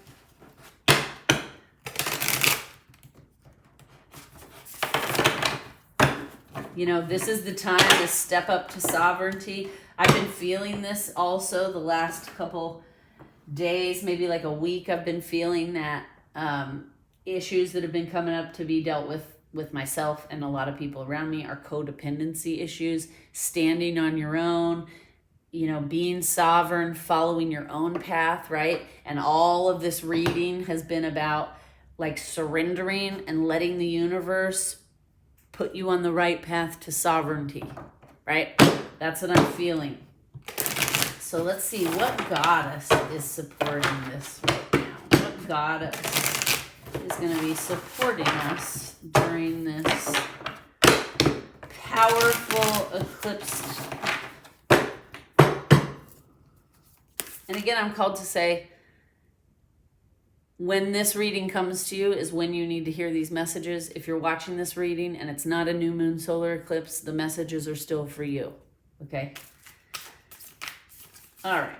You know, this is the time to step up to sovereignty. I've been feeling this also the last couple days, maybe like a week. I've been feeling that issues that have been coming up to be dealt with myself and a lot of people around me are codependency issues, standing on your own, you know, being sovereign, following your own path, right? And all of this reading has been about like surrendering and letting the universe put you on the right path to sovereignty, right? That's what I'm feeling. So let's see, what goddess is supporting this right now? What goddess is going to be supporting us during this powerful eclipse? And again, I'm called to say, when this reading comes to you is when you need to hear these messages. If you're watching this reading and it's not a new moon solar eclipse, the messages are still for you, okay? All right.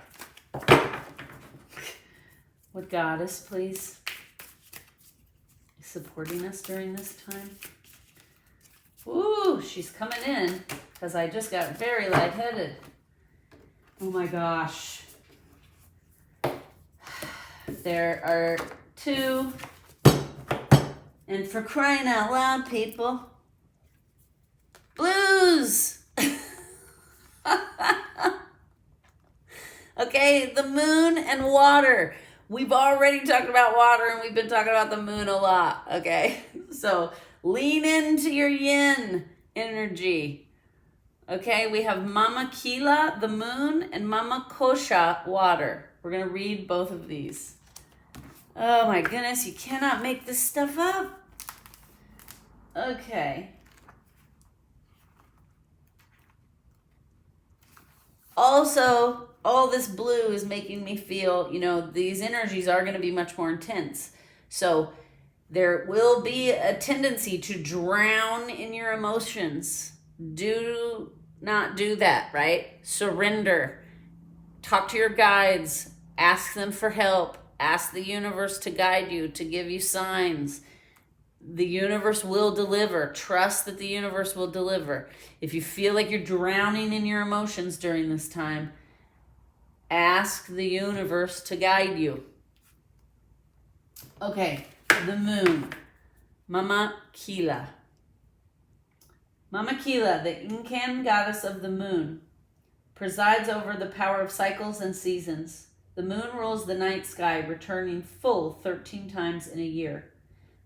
What goddess, please, is supporting us during this time? Ooh, she's coming in because I just got very lightheaded. Oh my gosh. There are two, and for crying out loud, people, blues. Okay, the moon and water. We've already talked about water and we've been talking about the moon a lot, okay? So lean into your yin energy. Okay, we have Mama Kila, the moon, and Mama Kosha, water. We're going to read both of these. Oh my goodness, you cannot make this stuff up. Okay. Also, all this blue is making me feel, you know, these energies are going to be much more intense. So there will be a tendency to drown in your emotions. Do not do that, right? Surrender. Talk to your guides. Ask them for help. Ask the universe to guide you, to give you signs. The universe will deliver. Trust that the universe will deliver. If you feel like you're drowning in your emotions during this time, ask the universe to guide you. Okay, the moon. Mama Kila. Mama Kila, the Incan goddess of the moon, presides over the power of cycles and seasons. The moon rules the night sky, returning full 13 times in a year.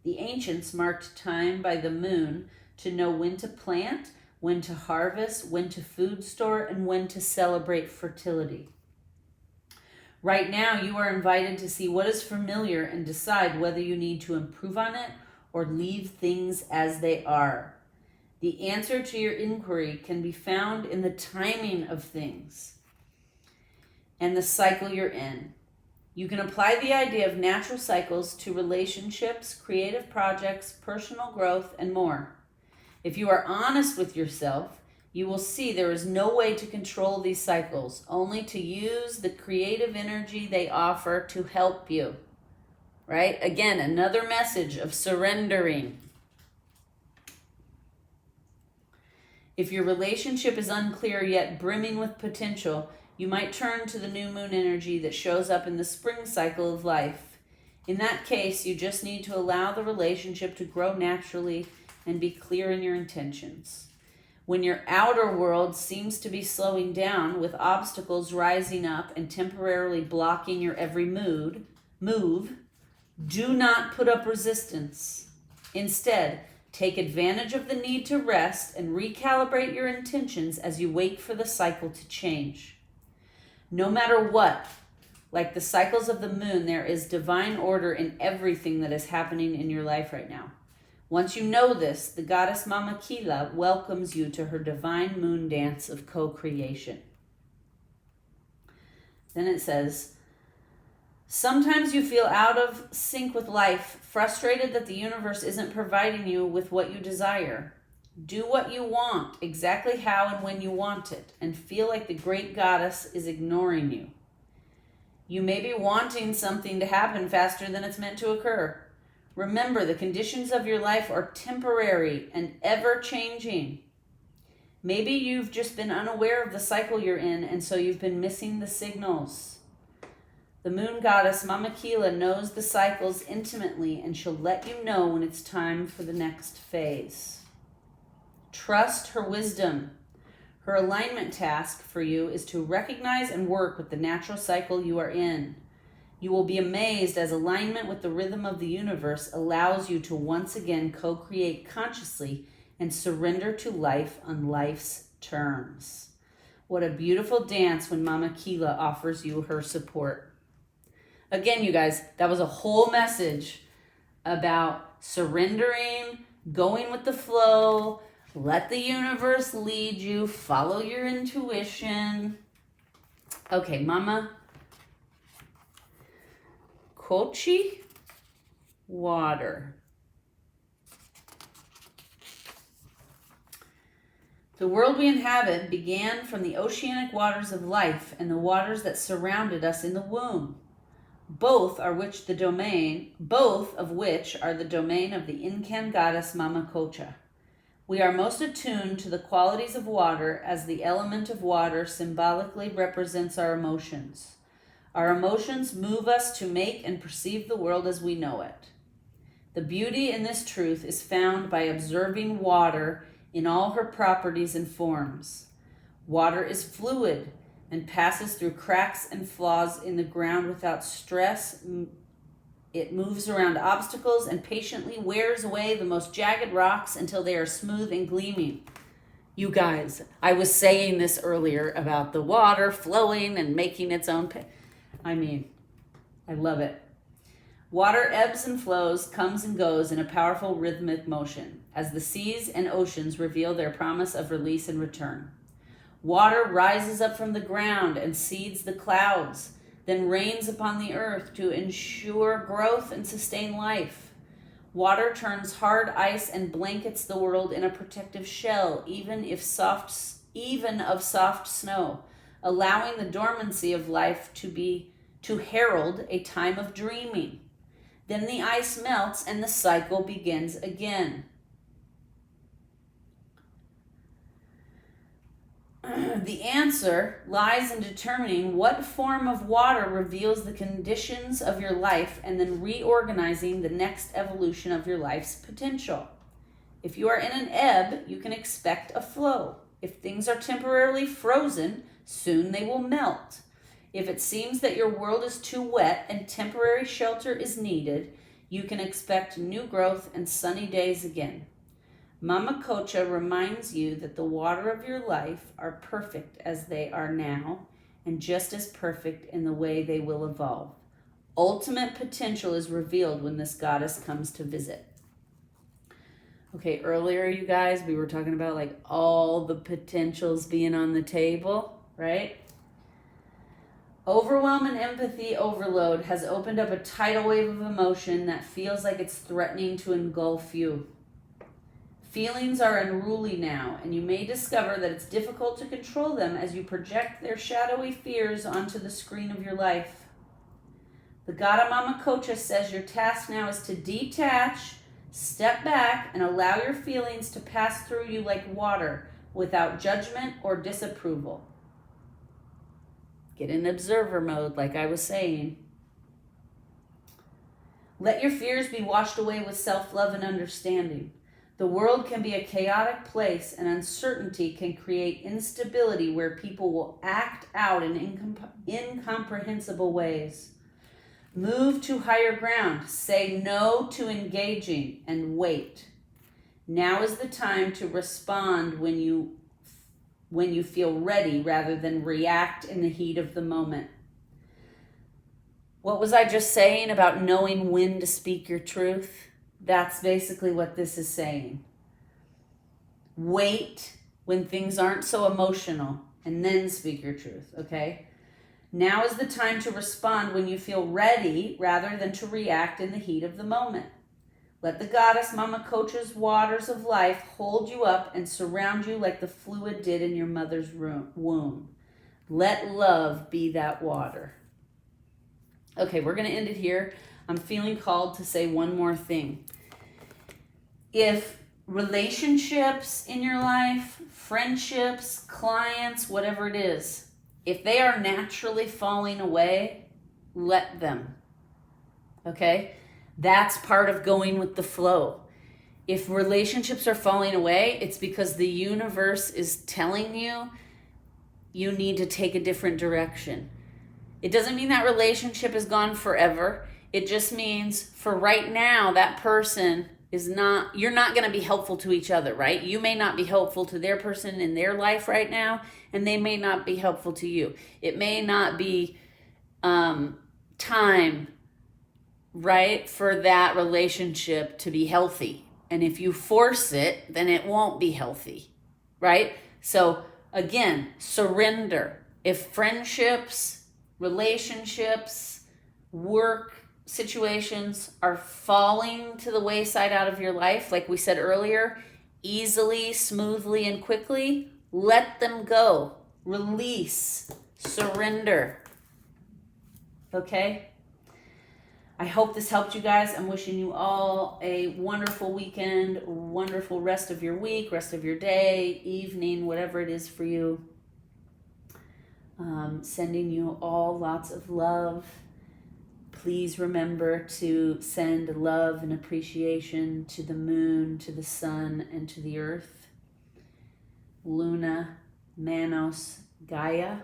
The ancients marked time by the moon to know when to plant, when to harvest, when to food store, and when to celebrate fertility. Right now, you are invited to see what is familiar and decide whether you need to improve on it or leave things as they are. The answer to your inquiry can be found in the timing of things and the cycle you're in. You can apply the idea of natural cycles to relationships, creative projects, personal growth, and more. If you are honest with yourself, you will see there is no way to control these cycles, only to use the creative energy they offer to help you. Right? Again, another message of surrendering. If your relationship is unclear yet brimming with potential, you might turn to the new moon energy that shows up in the spring cycle of life. In that case, you just need to allow the relationship to grow naturally and be clear in your intentions. When your outer world seems to be slowing down, with obstacles rising up and temporarily blocking your every move, do not put up resistance. Instead, take advantage of the need to rest and recalibrate your intentions as you wait for the cycle to change. No matter what, like the cycles of the moon, there is divine order in everything that is happening in your life right now. Once you know this, the goddess Mama Kila welcomes you to her divine moon dance of co-creation. Then it says, sometimes you feel out of sync with life, frustrated that the universe isn't providing you with what you desire. Do what you want, exactly how and when you want it, and feel like the great goddess is ignoring you. You may be wanting something to happen faster than it's meant to occur. Remember, the conditions of your life are temporary and ever-changing. Maybe you've just been unaware of the cycle you're in, and so you've been missing the signals. The moon goddess, Mama Kila, knows the cycles intimately, and she'll let you know when it's time for the next phase. Trust her wisdom. Her alignment task for you is to recognize and work with the natural cycle you are in. You will be amazed as alignment with the rhythm of the universe allows you to once again co-create consciously and surrender to life on life's terms. What a beautiful dance when Mama Kila offers you her support. Again, you guys, that was a whole message about surrendering, going with the flow, let the universe lead you, follow your intuition. Okay, Mama Kochi, water. The world we inhabit began from the oceanic waters of life and the waters that surrounded us in the womb, both of which are the domain of the Incan goddess Mama Kocha. We are most attuned to the qualities of water, as the element of water symbolically represents our emotions. Our emotions move us to make and perceive the world as we know it. The beauty in this truth is found by observing water in all her properties and forms. Water is fluid and passes through cracks and flaws in the ground without stress. It moves around obstacles and patiently wears away the most jagged rocks until they are smooth and gleaming. You guys, I was saying this earlier about the water flowing and making its own I love it. Water ebbs and flows, comes and goes in a powerful rhythmic motion, as the seas and oceans reveal their promise of release and return. Water rises up from the ground and seeds the clouds, then rains upon the earth to ensure growth and sustain life. Water turns hard ice and blankets the world in a protective shell, even of soft snow, allowing the dormancy of life to herald a time of dreaming. Then the ice melts and the cycle begins again. The answer lies in determining what form of water reveals the conditions of your life and then reorganizing the next evolution of your life's potential. If you are in an ebb, you can expect a flow. If things are temporarily frozen, soon they will melt. If it seems that your world is too wet and temporary shelter is needed, you can expect new growth and sunny days again. Mama Kocha reminds you that the water of your life are perfect as they are now, and just as perfect in the way they will evolve. Ultimate potential is revealed when this goddess comes to visit. Okay, earlier, you guys, we were talking about like all the potentials being on the table, right? Overwhelm and empathy overload has opened up a tidal wave of emotion that feels like it's threatening to engulf you. Feelings are unruly now, and you may discover that it's difficult to control them as you project their shadowy fears onto the screen of your life. The Gaudamama Kocha says your task now is to detach, step back, and allow your feelings to pass through you like water without judgment or disapproval. Get in observer mode, like I was saying. Let your fears be washed away with self-love and understanding. The world can be a chaotic place, and uncertainty can create instability where people will act out in incomprehensible ways. Move to higher ground. Say no to engaging and wait. Now is the time to respond when you feel ready rather than react in the heat of the moment. What was I just saying about knowing when to speak your truth? That's basically what this is saying. Wait when things aren't so emotional and then speak your truth, okay? Now is the time to respond when you feel ready rather than to react in the heat of the moment. Let the goddess Mama Kocha's waters of life hold you up and surround you like the fluid did in your mother's womb. Let love be that water. Okay, we're going to end it here. I'm feeling called to say one more thing. If relationships in your life, friendships, clients, whatever it is, if they are naturally falling away, let them. Okay? That's part of going with the flow. If relationships are falling away, it's because the universe is telling you you need to take a different direction. It doesn't mean that relationship is gone forever. It just means for right now, that person is not, you're not going to be helpful to each other, right? You may not be helpful to their person in their life right now, and they may not be helpful to you. It may not be time, right, for that relationship to be healthy. And if you force it, then it won't be healthy, right? So again, surrender. If friendships, relationships, work situations are falling to the wayside out of your life, like we said earlier, easily, smoothly, and quickly, let them go. Release. Surrender. Okay? I hope this helped you guys. I'm wishing you all a wonderful weekend, wonderful rest of your week, rest of your day, evening, whatever it is for you. Sending you all lots of love. Please remember to send love and appreciation to the moon, to the sun, and to the earth. Luna, Manos, Gaia.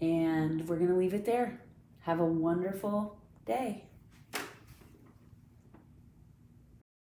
And we're going to leave it there. Have a wonderful day.